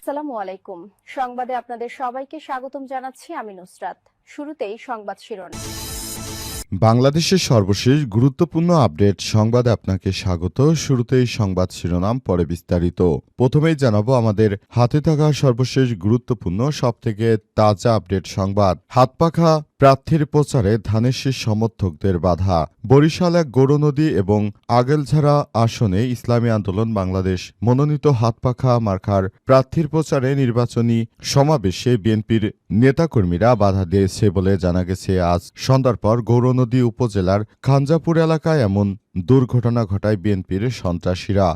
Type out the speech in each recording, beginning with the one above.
আসসালামু আলাইকুম। সংবাদে আপনাদের সবাইকে স্বাগতম জানাচ্ছি আমি নুসরাত। শুরুতেই সংবাদ শিরোনাম। বাংলাদেশের সর্বশেষ গুরুত্বপূর্ণ আপডেট সংবাদে আপনাকে স্বাগত। শুরুতেই সংবাদ শিরোনাম, পরে বিস্তারিত। প্রথমেই জানাবো আমাদের হাতে থাকা সর্বশেষ গুরুত্বপূর্ণ সবথেকে তাজা আপডেট সংবাদ। হাতপাখা প্রার্থীর প্রচারে ধানের শীষ সমর্থকদের বাধা। বরিশাল এক গৌরনদী এবং আগেলঝাড়া আসনে ইসলামী আন্দোলন বাংলাদেশ মনোনীত হাতপাখা মার্কার প্রার্থীর প্রচারে নির্বাচনী সমাবেশে বিএনপির নেতাকর্মীরা বাধা দিয়েছে বলে জানা গেছে। আজ সন্ধ্যার পর গৌরনদী উপজেলার খানজাপুর এলাকায় এমন দুর্ঘটনা ঘটায় বিএনপির সন্ত্রাসীরা।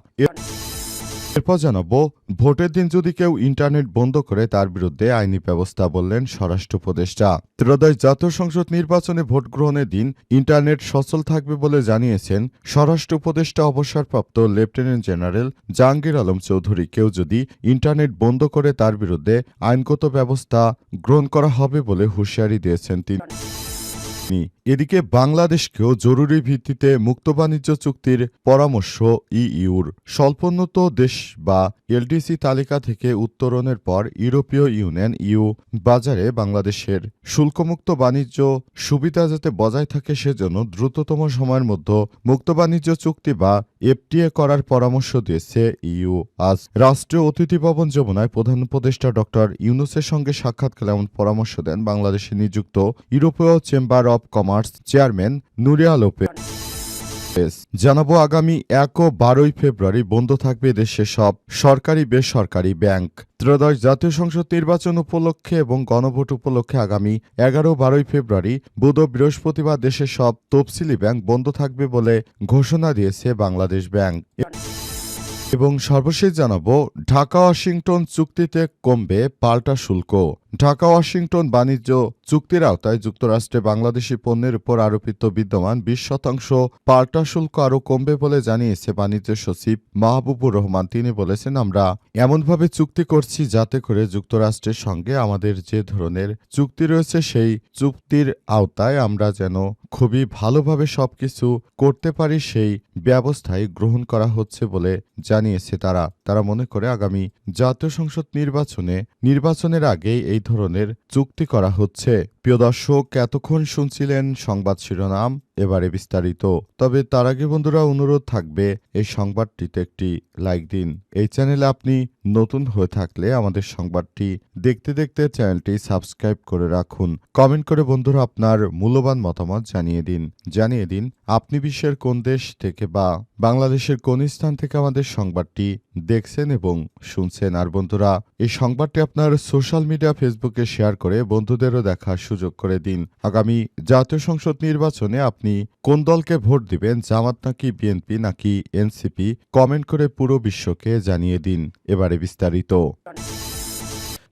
এরপর জানাবো, ভোটের দিন যদি কেউ ইন্টারনেট বন্ধ করে তার বিরুদ্ধে আইনি ব্যবস্থা, বললেন স্বরাষ্ট্র উপদেষ্টা। ত্রয়োদশ জাতীয় সংসদ নির্বাচনে ভোট গ্রহণের দিন ইন্টারনেট সচল থাকবে বলে জানিয়েছেন স্বরাষ্ট্র উপদেষ্টা অবসরপ্রাপ্ত লেফটেন্যান্ট জেনারেল জাহাঙ্গীর আলম চৌধুরী। কেউ যদি ইন্টারনেট বন্ধ করে তার বিরুদ্ধে আইনগত ব্যবস্থা গ্রহণ করা হবে বলে হুঁশিয়ারি দিয়েছেন তিনি। এদিকে বাংলাদেশকেও জরুরি ভিত্তিতে মুক্ত বাণিজ্য চুক্তির পরামর্শ ইইউর। স্বল্পোন্নত দেশ বা এলডিসি তালিকা থেকে উত্তরণের পর ইউরোপীয় ইউনিয়ন ইউ বাজারে বাংলাদেশের শুল্কমুক্ত বাণিজ্য সুবিধা যাতে বজায় থাকে সেজন্য দ্রুততম সময়ের মধ্যে মুক্ত বাণিজ্য চুক্তি বা এফটিএ করার পরামর্শ দিয়েছে ইইউ। আজ রাষ্ট্রীয় অতিথি ভবন যমুনায় প্রধান উপদেষ্টা ডক্টর ইউনূসের সঙ্গে সাক্ষাৎকালে এমন পরামর্শ দেন বাংলাদেশে নিযুক্ত ইউরোপীয় chamber of commerce chairman Nuria Lopez. জানাবো, আগামী ১ ও ১২ ফেব্রুয়ারি বন্ধ থাকবে দেশের সব সরকারি বেসরকারি ব্যাংক। ত্রয়োদশ জাতীয় সংসদ নির্বাচন উপলক্ষে এবং গণভোট উপলক্ষে আগামী ১১ ও ১২ ফেব্রুয়ারি বুধ ও বৃহস্পতিবার দেশের সব তফসিলি ব্যাংক বন্ধ থাকবে বলে ঘোষণা দিয়েছে বাংলাদেশ ব্যাংক। এবং সর্বশেষ জানাবো, ঢাকা ওয়াশিংটন চুক্তিতে কমবে পাল্টা শুল্ক। ঢাকা ওয়াশিংটন বাণিজ্য চুক্তির আওতায় যুক্তরাষ্ট্রে বাংলাদেশি পণ্যের উপর আরোপিত বিদ্যমান ২০% পাল্টা শুল্ক আরও কমবে বলে জানিয়েছে বাণিজ্য সচিব মাহবুবুর রহমান। তিনি বলেছেন, আমরা এমনভাবে চুক্তি করছি যাতে করে যুক্তরাষ্ট্রের সঙ্গে আমাদের যে ধরনের চুক্তি রয়েছে সেই চুক্তির আওতায় আমরা যেন খুবই ভালোভাবে সবকিছু করতে পারি, সেই ব্যবস্থাই গ্রহণ করা হচ্ছে বলে জানিয়েছে তারা মনে করে আগামী জাতীয় সংসদ নির্বাচনের আগেই এই ধরনের চুক্তি করা হচ্ছে। প্রিয় দর্শক, এতক্ষণ শুনছিলেন সংবাদ শিরোনাম, এবারে বিস্তারিত। তবে তার আগে বন্ধুরা অনুরোধ থাকবে, এই সংবাদটিতে একটি লাইক দিন। এই চ্যানেলে আপনি নতুন হয়ে থাকলে আমাদের সংবাদটি দেখতে দেখতে চ্যানেলটি সাবস্ক্রাইব করে রাখুন। কমেন্ট করে বন্ধুরা আপনার মূল্যবান মতামত জানিয়ে দিন আপনি বিশ্বের কোন দেশ থেকে বা বাংলাদেশের কোন স্থান থেকে আমাদের সংবাদটি দেখছেন এবং শুনছেন। আর বন্ধুরা, এই সংবাদটি আপনার সোশ্যাল মিডিয়া ফেসবুকে শেয়ার করে বন্ধুদেরও দেখার সুযোগ করে দিন। আগামী জাতীয় সংসদ নির্বাচনে আপনি কোন দলকে ভোট দিবেন, জামাত নাকি বিএনপি নাকি এনসিপি, কমেন্ট করে পুরো বিশ্বকে জানিয়ে দিন। এবারে বিস্তারিত।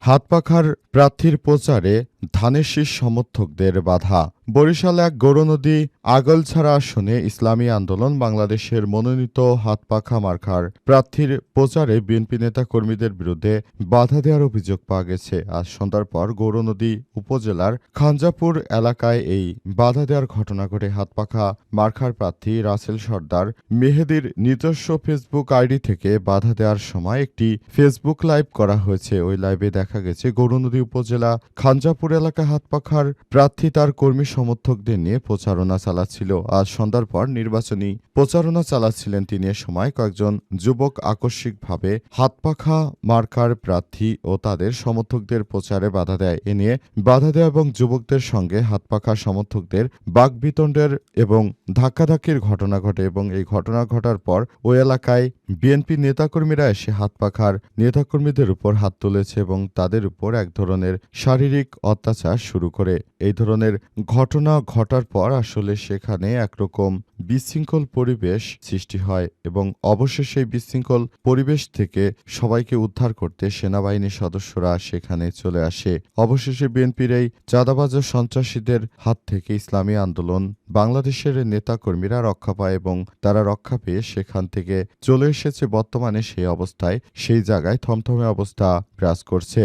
হাতপাখার প্রার্থীর প্রচারে ধানের শীষ সমর্থকদের বাধা। বরিশাল এক গৌরনদী আগলছাড়া আসনে ইসলামী আন্দোলন বাংলাদেশের মনোনীত হাতপাখা মার্কার প্রার্থীর প্রচারে বিএনপি নেতা কর্মীদের বিরুদ্ধে বাধা দেওয়ার অভিযোগ পাওয়া গেছে। আজ সন্ধ্যার পর গৌরনদী উপজেলার খানজাপুর এলাকায় এই বাধা দেওয়ার ঘটনা ঘটে। হাতপাখা মার্কার প্রার্থী রাসেল সর্দার মেহেদীর নিজস্ব ফেসবুক আইডি থেকে বাধা দেওয়ার সময় একটি ফেসবুক লাইভ করা হয়েছে। ওই লাইভে দেখা গেছে গৌরনদী উপজেলা খানজাপুর এলাকা হাতপাখার প্রার্থী তার কর্মী সমর্থকদের নিয়ে প্রচারণা চালাচ্ছিল। আজ সন্ধ্যার পর নির্বাচনী প্রচারণা চালাচ্ছিলেন তিনি। এ সময় কয়েকজন যুবক আকস্মিকভাবে হাতপাখা মার্কার প্রার্থী ও তাদের সমর্থকদের প্রচারে বাধা দেয়। এ নিয়ে বাধা দেয় এবং যুবকদের সঙ্গে হাতপাখা সমর্থকদের বাকবিতণ্ডের এবং ধাক্কাধাক্কির ঘটনা ঘটে এবং এই ঘটনা ঘটার পর ওই এলাকায় বিএনপি নেতাকর্মীরা এসে হাতপাখার নেতাকর্মীদের উপর হাত তুলেছে এবং তাদের উপর এক ধরনের শারীরিক অত্যাচার শুরু করে। এই ধরনের ঘটনা ঘটার পর আসলে সেখানে একরকম বিশৃঙ্খল পরিবেশ সৃষ্টি হয় এবং অবশেষে এই বিশৃঙ্খল পরিবেশ থেকে সবাইকে উদ্ধার করতে সেনাবাহিনীর সদস্যরা সেখানে চলে আসে। অবশেষে বিএনপির এই চাঁদাবাজ ও সন্ত্রাসীদের হাত থেকে ইসলামী আন্দোলন বাংলাদেশের নেতাকর্মীরা রক্ষা পায় এবং তারা রক্ষা পেয়ে সেখান থেকে চলে এসেছে। বর্তমানে সেই জায়গায় থমথমে অবস্থা বিরাজ করছে।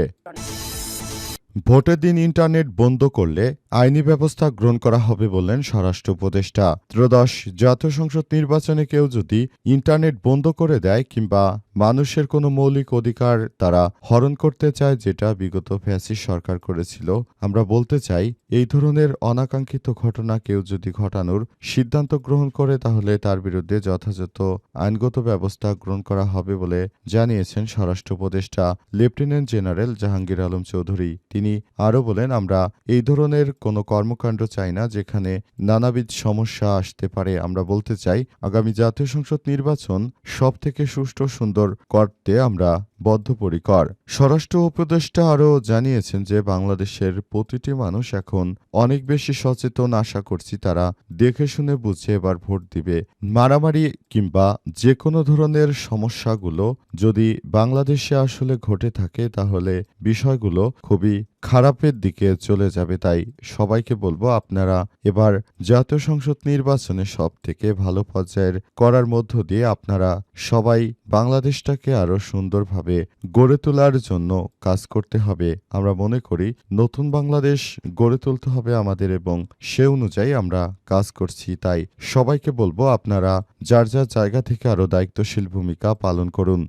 ভোটের দিন ইন্টারনেট বন্ধ করলে আইনি ব্যবস্থা গ্রহণ করা হবে বললেন স্বরাষ্ট্র উপদেষ্টা। ত্রয়োদশ জাতীয় সংসদ নির্বাচনে কেউ যদি ইন্টারনেট বন্ধ করে দেয় কিংবা মানুষের কোনো মৌলিক অধিকার তারা হরণ করতে চায়, যেটা বিগত ফ্যাসিস্ট সরকার করেছিল, আমরা বলতে চাই এই ধরনের অনাকাঙ্ক্ষিত ঘটনা কেউ যদি ঘটানোর সিদ্ধান্ত গ্রহণ করে তাহলে তার বিরুদ্ধে যথাযথ আইনগত ব্যবস্থা গ্রহণ করা হবে বলে জানিয়েছেন স্বরাষ্ট্র উপদেষ্টা লেফটেন্যান্ট জেনারেল জাহাঙ্গীর আলম চৌধুরী। তিনি আরও বলেন, আমরা এই ধরনের কোনো কর্মকাণ্ড চাই না যেখানে নানাবিধ সমস্যা আসতে পারে। আমরা বলতে চাই আগামী জাতীয় সংসদ নির্বাচন সবথেকে সুষ্ঠু সুন্দর করতে আমরা বদ্ধপরিকর। স্বরাষ্ট্র উপদেষ্টা আরও জানিয়েছেন যে বাংলাদেশের প্রতিটি মানুষ এখন অনেক বেশি সচেতন। আশা করছি তারা দেখে শুনে বুঝে এবার ভোট দিবে। মারামারি কিংবা যে কোনো ধরনের সমস্যাগুলো যদি বাংলাদেশে আসলে ঘটে থাকে তাহলে বিষয়গুলো খুবই খারাপের দিকে চলে যাবে। তাই সবাইকে বলবো, আপনারা এবার জাতীয় সংসদ নির্বাচনে সব থেকে ভালো পর্যায়ের করার মধ্য দিয়ে আপনারা সবাই বাংলাদেশটাকে আরো সুন্দরভাবে গড়ে তোলার জন্য কাজ করতে হবে। আমরা মনে করি নতুন বাংলাদেশ গড়ে তুলতে হবে আমাদের এবং সে অনুযায়ী আমরা কাজ করছি। তাই সবাইকে বলবো, আপনারা যার যার জায়গা থেকে আরো দায়িত্বশীল ভূমিকা পালন করুন।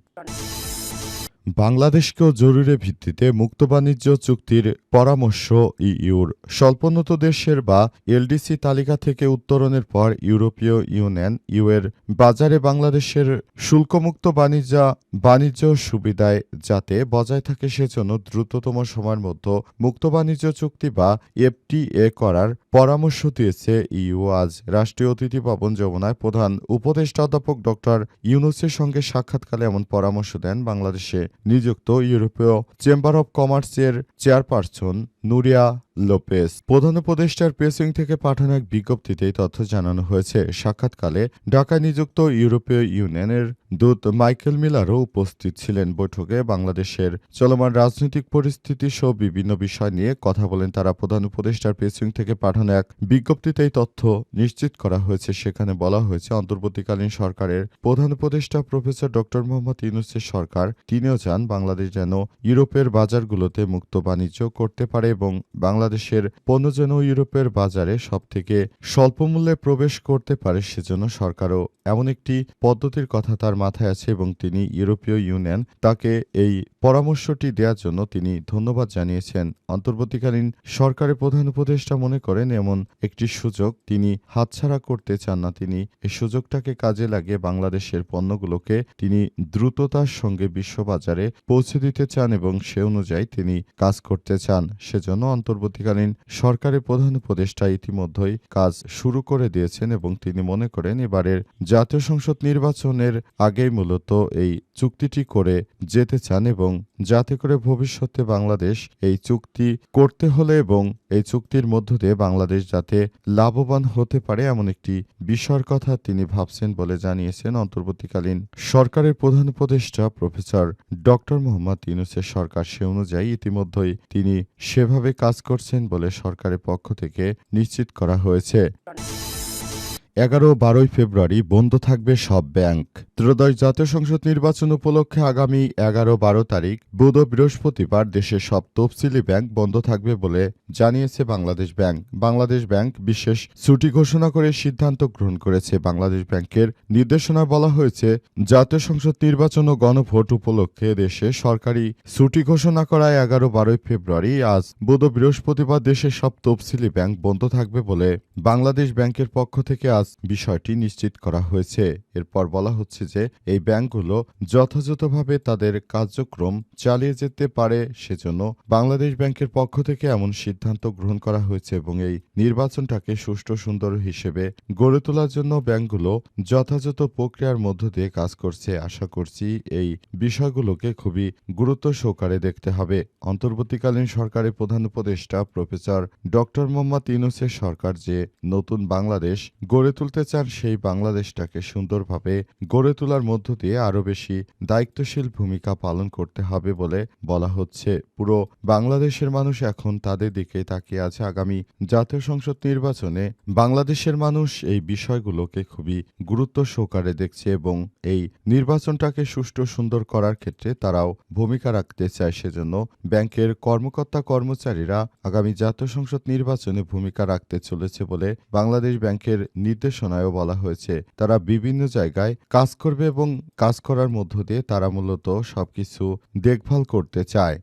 বাংলাদেশকেও জরুরি ভিত্তিতে মুক্ত বাণিজ্য চুক্তির পরামর্শ ইইউর। স্বল্পোন্নত দেশের বা এলডিসি তালিকা থেকে উত্তরণের পর ইউরোপীয় ইউনিয়ন এর বাজারে বাংলাদেশের শুল্কমুক্ত বাণিজ্য সুবিধায় যাতে বজায় থাকে সেজন্য দ্রুততম সময়ের মধ্যে মুক্ত বাণিজ্য চুক্তি বা এফটিএ করার পরামর্শ দিয়েছে ইইউ। আজ রাষ্ট্রীয় অতিথি ভবন যমুনায় প্রধান উপদেষ্টা অধ্যাপক ড ইউনূসের সঙ্গে সাক্ষাৎকালে এমন পরামর্শ দেন বাংলাদেশে নিযুক্ত ইউরোপীয় চেম্বার অব কমার্সের চেয়ারপারসন নুরিয়া লোপেস। প্রধান উপদেষ্টার প্রেসিং থেকে পাঠানো এক বিজ্ঞপ্তিতে এই তথ্য জানানো হয়েছে। সাক্ষাৎকালে ঢাকায় নিযুক্ত ইউরোপীয় ইউনিয়নের দূত মাইকেল মিলারও উপস্থিত ছিলেন। বৈঠকে বাংলাদেশের চলমান রাজনৈতিক পরিস্থিতি সহ বিভিন্ন বিষয় নিয়ে কথা বলেন তারা। প্রধান উপদেষ্টার প্রেসিং থেকে পাঠানো এক বিজ্ঞপ্তিতে এই তথ্য নিশ্চিত করা হয়েছে। সেখানে বলা হয়েছে, অন্তর্বর্তীকালীন সরকারের প্রধান উপদেষ্টা প্রফেসর ড মোহাম্মদ ইউনূসের সরকার তিনিও চান বাংলাদেশ যেন ইউরোপের বাজারগুলোতে মুক্ত বাণিজ্য করতে পারে এবং বাংলাদেশের পণ্য যেন ইউরোপের বাজারে সবথেকে স্বল্প মূল্যে প্রবেশ করতে পারে, সেজন্য সরকারও এমন একটি পদ্ধতির কথা তার মাথায় আছে এবং তিনি ইউরোপীয় ইউনিয়ন তাকে এই পরামর্শটি দেওয়ার জন্য তিনি ধন্যবাদ জানিয়েছেন। অন্তর্বর্তীকালীন সরকারের প্রধান উপদেষ্টা মনে করেন এমন একটি সুযোগ তিনি হাতছাড়া করতে চান না। তিনি এই সুযোগটাকে কাজে লাগিয়ে বাংলাদেশের পণ্যগুলোকে তিনি দ্রুততার সঙ্গে বিশ্ববাজারে পৌঁছে দিতে চান এবং সে অনুযায়ী তিনি কাজ করতে চান। সেজন্য অন্তর্বর্তীকালীন সরকারের প্রধান উপদেষ্টা ইতিমধ্যেই কাজ শুরু করে দিয়েছেন এবং তিনি মনে করেন এবারের জাতীয় সংসদ নির্বাচনের আগেই মূলত এই চুক্তিটি করে যেতে চান এবং যাতে করে ভবিষ্যতে বাংলাদেশ এই চুক্তি করতে হলে এবং এই চুক্তির মধ্য দিয়ে বাংলাদেশ যাতে লাভবান হতে পারে এমন একটি বিষয়ের কথা তিনি ভাবছেন বলে জানিয়েছেন অন্তর্বর্তীকালীন সরকারের প্রধান উপদেষ্টা প্রফেসর ড মোহাম্মদ ইউনূসের সরকার। সে অনুযায়ী ইতিমধ্যেই তিনি সেভাবে কাজ করছেন বলে সরকারের পক্ষ থেকে নিশ্চিত করা হয়েছে। 11-12 ফেব্রুয়ারি বন্ধ থাকবে সব ব্যাংক। ত্রয়োদশ জাতীয় সংসদ নির্বাচন উপলক্ষে আগামী 11-12 তারিখ বুধ ও বৃহস্পতিবার দেশের সব তফসিলি ব্যাংক বন্ধ থাকবে বলে জানিয়েছে বাংলাদেশ ব্যাংক। বাংলাদেশ ব্যাংক বিশেষ ছুটি ঘোষণা করে সিদ্ধান্ত গ্রহণ করেছে। বাংলাদেশ ব্যাংকের নির্দেশনায় বলা হয়েছে, জাতীয় সংসদ নির্বাচন ও গণভোট উপলক্ষে দেশে সরকারি ছুটি ঘোষণা করায় 11-12 ফেব্রুয়ারি আজ বুধ ও বৃহস্পতিবার দেশের সব তফসিলি ব্যাংক বন্ধ থাকবে বলে বাংলাদেশ ব্যাংকের পক্ষ থেকে আজ বিষয়টি নিশ্চিত করা হয়েছে। এরপর বলা হচ্ছে যে এই ব্যাংকগুলো যথাযথভাবে তাদের কার্যক্রম চালিয়ে যেতে পারে, সেজন্য বাংলাদেশ ব্যাংকের পক্ষ থেকে এমন সিদ্ধান্ত গ্রহণ করা হয়েছে এবং এই নির্বাচনটাকে সুষ্ঠু সুন্দর হিসেবে গড়ে তোলার জন্য ব্যাংকগুলো যথাযথ প্রক্রিয়ার মধ্য দিয়ে কাজ করছে। আশা করছি এই বিষয়গুলোকে খুবই গুরুত্ব সহকারে দেখতে হবে। অন্তর্বর্তীকালীন সরকারের প্রধান উপদেষ্টা প্রফেসর ড মোহাম্মদ ইউনূসের সরকার যে নতুন বাংলাদেশ গড়ে গড়ে তুলতে চান, সেই বাংলাদেশটাকে সুন্দরভাবে গড়ে তোলার মধ্য দিয়ে আরও বেশি দায়িত্বশীল ভূমিকা পালন করতে হবে বলে বলা হচ্ছে। পুরো বাংলাদেশের মানুষ এখন তাদের দিকে তাকিয়ে আছে। আগামী জাতীয় সংসদ নির্বাচনে বাংলাদেশের মানুষ এই বিষয়গুলোকে খুবই গুরুত্ব সহকারে দেখছে এবং এই নির্বাচনটাকে সুষ্ঠু সুন্দর করার ক্ষেত্রে তারাও ভূমিকা রাখতে চায়। সেজন্য ব্যাংকের কর্মকর্তা কর্মচারীরা আগামী জাতীয় সংসদ নির্বাচনে ভূমিকা রাখতে চলেছে বলে বাংলাদেশ ব্যাংকের নির্দেশনায়ও বলা হয়েছে। তারা বিভিন্ন জায়গায় কাজ করবে এবং কাজ করার মধ্য দিয়ে তারা মূলত সবকিছু দেখভাল করতে চায়।